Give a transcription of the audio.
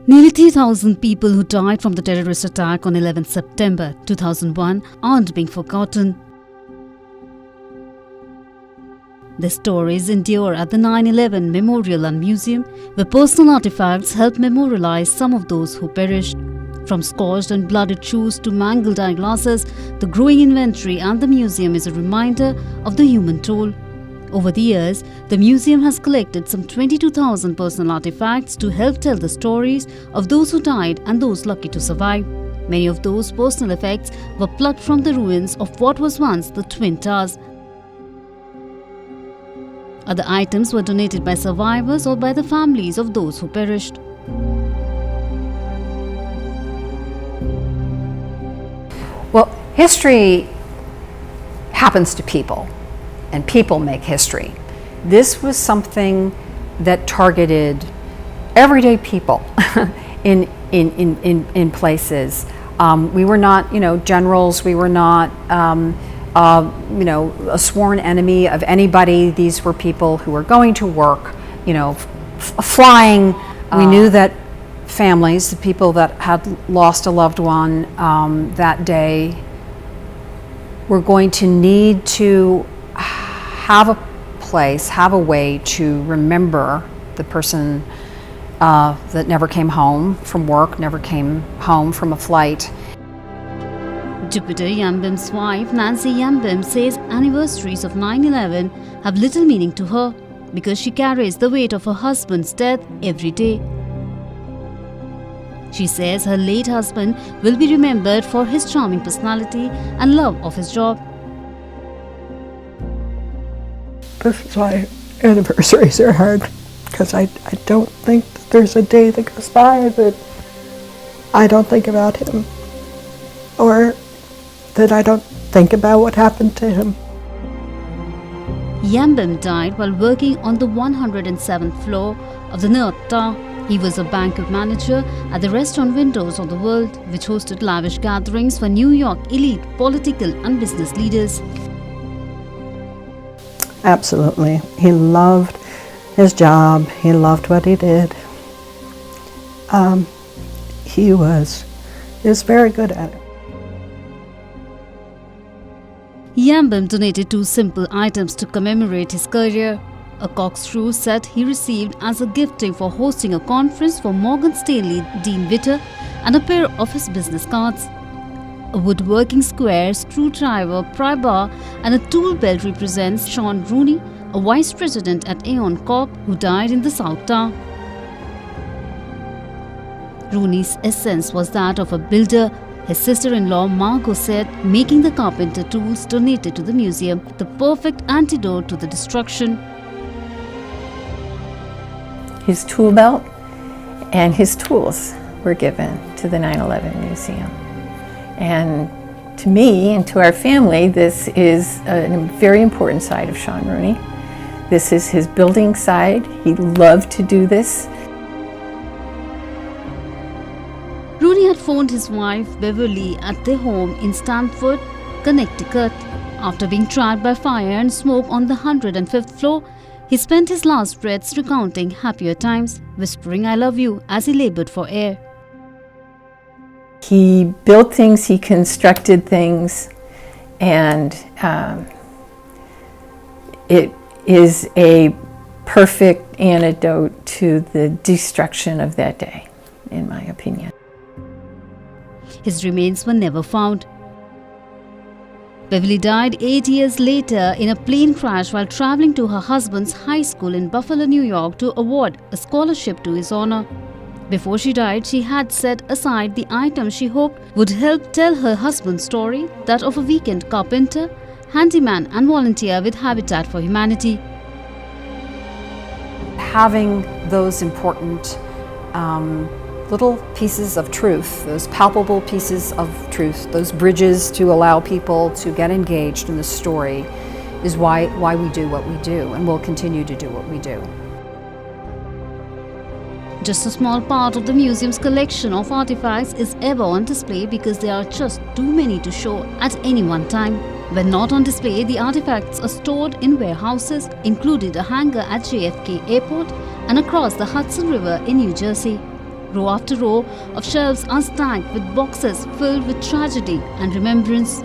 Nearly 3,000 people who died from the terrorist attack on 11 September 2001 aren't being forgotten. Their stories endure at the 9/11 Memorial and Museum, where personal artifacts help memorialize some of those who perished. From scorched and blooded shoes to mangled eyeglasses, the growing inventory at the museum is a reminder of the human toll. Over the years, the museum has collected some 22,000 personal artifacts to help tell the stories of those who died and those lucky to survive. Many of those personal effects were plucked from the ruins of what was once the Twin Towers. Other items were donated by survivors or by the families of those who perished. Well, history happens to people, and people make history. This was something that targeted everyday people in places. We were not, generals. We were not, a sworn enemy of anybody. These were people who were going to work, flying. We knew that families, the people that had lost a loved one that day, were going to need to have a place, have a way to remember the person that never came home from work, never came home from a flight. Jupiter Yambem's wife, Nancy Yambem, says anniversaries of 9/11 have little meaning to her because she carries the weight of her husband's death every day. She says her late husband will be remembered for his charming personality and love of his job. This is why anniversaries are hard, because I don't think that there's a day that goes by that I don't think about him, or that I don't think about what happened to him. Yambem died while working on the 107th floor of the North Tower. He was a banquet manager at the restaurant Windows of the World, which hosted lavish gatherings for New York elite political and business leaders. Absolutely. He loved his job. He loved what he did. He was very good at it. Yambem donated 2 simple items to commemorate his career: a corkscrew set he received as a gifting for hosting a conference for Morgan Stanley Dean Witter, and a pair of his business cards. A woodworking square screwdriver pry bar and a tool belt represents Sean Rooney, a vice president at Aon Corp who died in the South Tower. Rooney's essence was that of a builder. His sister-in-law Margot said, making the carpenter tools donated to the museum the perfect antidote to the destruction. His tool belt and his tools were given to the 9/11 Museum. And to me and to our family, this is a very important side of Sean Rooney. This is his building side. He loved to do this. Rooney had phoned his wife Beverly at their home in Stamford, Connecticut. After being trapped by fire and smoke on the 105th floor, he spent his last breaths recounting happier times, whispering "I love you" as he labored for air. He built things, he constructed things, and it is a perfect antidote to the destruction of that day, in my opinion. His remains were never found. Beverly died 8 years later in a plane crash while traveling to her husband's high school in Buffalo, New York to award a scholarship to his honor. Before she died, she had set aside the items she hoped would help tell her husband's story, that of a weekend carpenter, handyman and volunteer with Habitat for Humanity. Having those important little pieces of truth, those palpable pieces of truth, those bridges to allow people to get engaged in the story, is why we do what we do, and we'll continue to do what we do. Just a small part of the museum's collection of artifacts is ever on display because there are just too many to show at any one time. When not on display, the artifacts are stored in warehouses, including a hangar at JFK Airport and across the Hudson River in New Jersey. Row after row of shelves are stacked with boxes filled with tragedy and remembrance